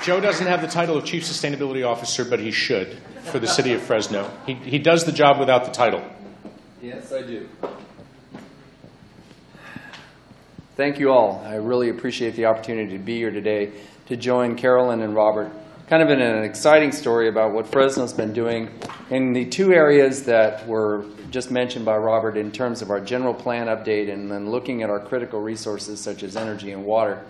Joe doesn't have the title of Chief Sustainability Officer, but he should for the city of Fresno. He does the job without the title. Yes, I do. Thank you all. I really appreciate the opportunity to be here today to join Carolyn and Robert kind of in an exciting story about what Fresno's been doing in the two areas that were just mentioned by Robert in terms of our general plan update and then looking at our critical resources such as energy and water.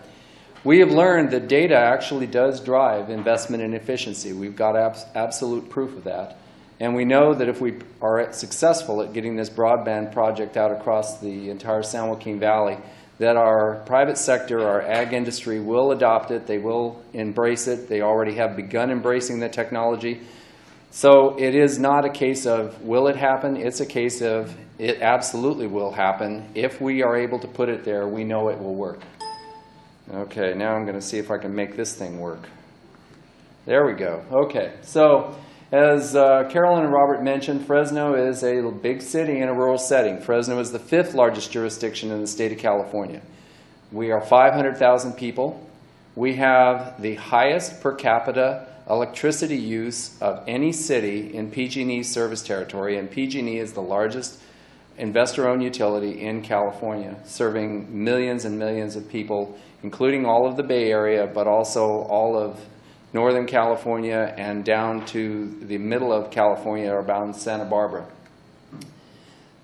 We have learned that data actually does drive investment in efficiency. We've got absolute proof of that. And we know that if we are successful at getting this broadband project out across the entire San Joaquin Valley, that our private sector, our ag industry will adopt it. They will embrace it. They already have begun embracing the technology. So it is not a case of will it happen? It's a case of it absolutely will happen. If we are able to put it there, we know it will work. Okay, now I'm going to see if I can make this thing work. There we go. Okay, so as Carolyn and Robert mentioned, Fresno is a big city in a rural setting. Fresno is the 5th largest jurisdiction in the state of California. We are 500,000 people. We have the highest per capita electricity use of any city in PG&E's service territory, and PG&E is the largest investor-owned utility in California, serving millions and millions of people, including all of the Bay Area, but also all of Northern California and down to the middle of California, or about Santa Barbara.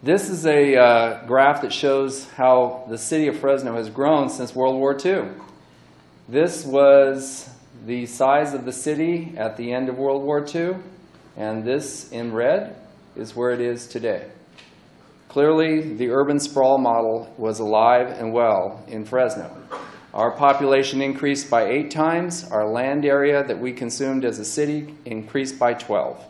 This is a graph that shows how the city of Fresno has grown since World War II. This was the size of the city at the end of World War II, and this in red is where it is today. Clearly, the urban sprawl model was alive and well in Fresno. Our population increased by 8 times. Our land area that we consumed as a city increased by 12.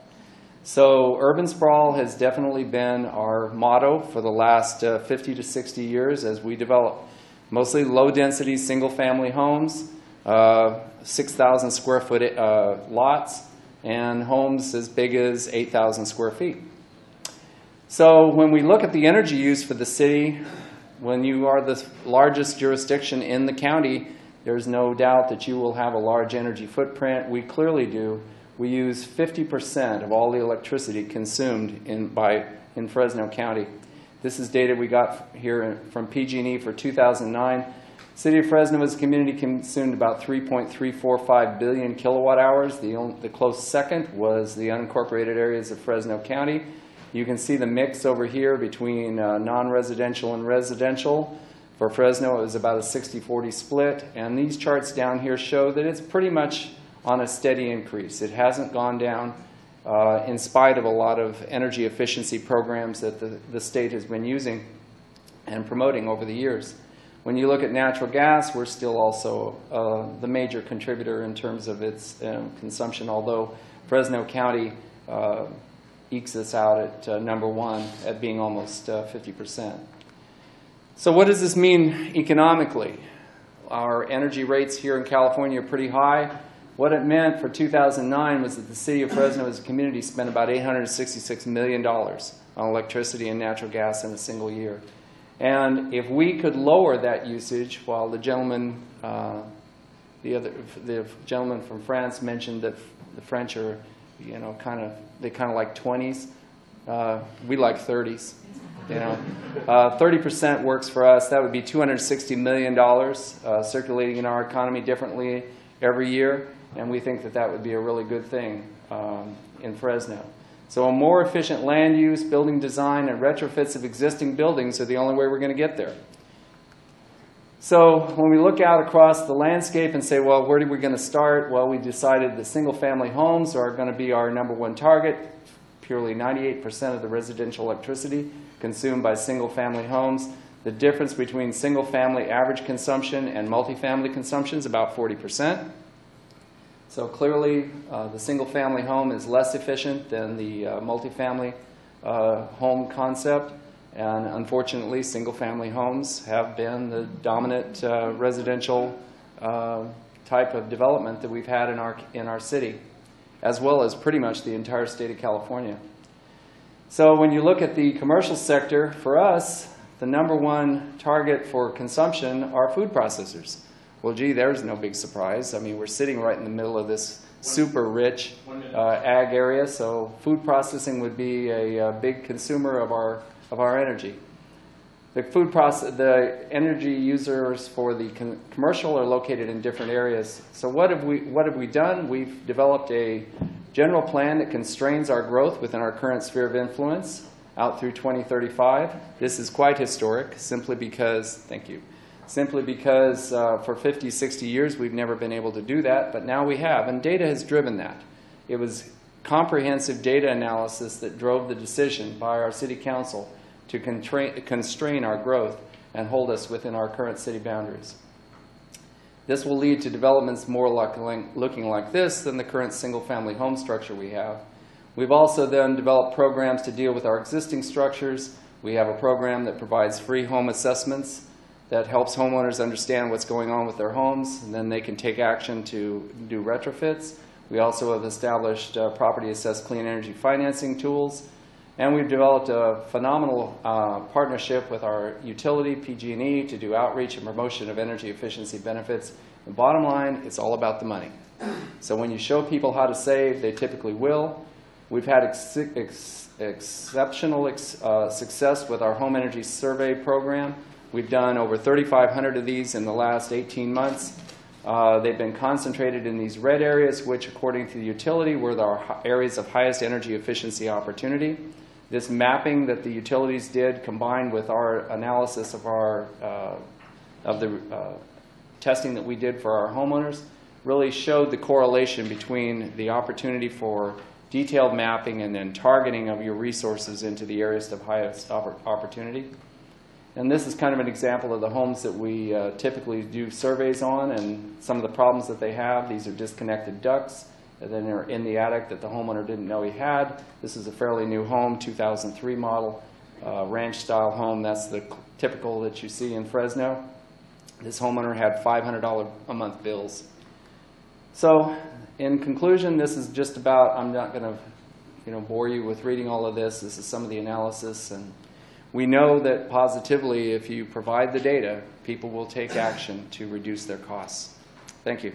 So urban sprawl has definitely been our motto for the last 50 to 60 years as we develop mostly low-density single-family homes, 6,000 square foot lots, and homes as big as 8,000 square feet. So when we look at the energy use for the city, when you are the largest jurisdiction in the county, there's no doubt that you will have a large energy footprint. We clearly do. We use 50% of all the electricity consumed in Fresno County. This is data we got here from PG&E for 2009. City of Fresno as a community consumed about 3.345 billion kilowatt hours. The close second was the unincorporated areas of Fresno County. You can see the mix over here between non-residential and residential. For Fresno, it was about a 60-40 split. And these charts down here show that it's pretty much on a steady increase. It hasn't gone down in spite of a lot of energy efficiency programs that the state has been using and promoting over the years. When you look at natural gas, we're still also the major contributor in terms of its consumption, although Fresno County ekes us out at number 1 at being almost 50%. So what does this mean economically? Our energy rates here in California are pretty high. What it meant for 2009 was that the city of Fresno as a community spent about $866 million on electricity and natural gas in a single year. And if we could lower that usage, while the gentleman, the gentleman from France mentioned that the French are, you know, they kind of like 20s. We like 30s. You know, 30% works for us. That would be $260 million circulating in our economy differently every year, and we think that that would be a really good thing in Fresno. So a more efficient land use, building design, and retrofits of existing buildings are the only way we're going to get there. So when we look out across the landscape and say, well, where are we going to start? Well, we decided that single-family homes are going to be our number 1 target. Purely 98% of the residential electricity consumed by single-family homes. The difference between single-family average consumption and multifamily consumption is about 40%. So clearly, the single-family home is less efficient than the multifamily home concept. And unfortunately, single-family homes have been the dominant residential type of development that we've had in our city, as well as pretty much the entire state of California. So when you look at the commercial sector, for us, the number 1 target for consumption are food processors. well, gee, there's no big surprise. I mean, we're sitting right in the middle of this super rich ag area, so food processing would be a big consumer of our energy. The energy users for the commercial are located in different areas. So what have we done? We've developed a general plan that constrains our growth within our current sphere of influence out through 2035. This is quite historic, simply because, thank you, for 50, 60 years we've never been able to do that, but now we have, and data has driven that. It was comprehensive data analysis that drove the decision by our city council to constrain our growth and hold us within our current city boundaries. This will lead to developments more looking like this than the current single-family home structure we have. We've also then developed programs to deal with our existing structures. We have a program that provides free home assessments that helps homeowners understand what's going on with their homes, and then they can take action to do retrofits. We also have established property assessed clean energy financing tools. And we've developed a phenomenal partnership with our utility, PG&E, to do outreach and promotion of energy efficiency benefits. The bottom line, it's all about the money. So when you show people how to save, they typically will. We've had exceptional success with our home energy survey program. We've done over 3,500 of these in the last 18 months. They've been concentrated in these red areas, which, according to the utility, were the areas of highest energy efficiency opportunity. This mapping that the utilities did, combined with our analysis of the testing that we did for our homeowners, really showed the correlation between the opportunity for detailed mapping and then targeting of your resources into the areas of highest opportunity. And this is kind of an example of the homes that we typically do surveys on and some of the problems that they have. These are disconnected ducts, and then they're in the attic that the homeowner didn't know he had. This is a fairly new home, 2003 model, ranch-style home. That's the typical that you see in Fresno. This homeowner had $500 a month bills. So, in conclusion, this is just about, I'm not going to bore you with reading all of this. This is some of the analysis, and we know that positively, if you provide the data, people will take action to reduce their costs. Thank you.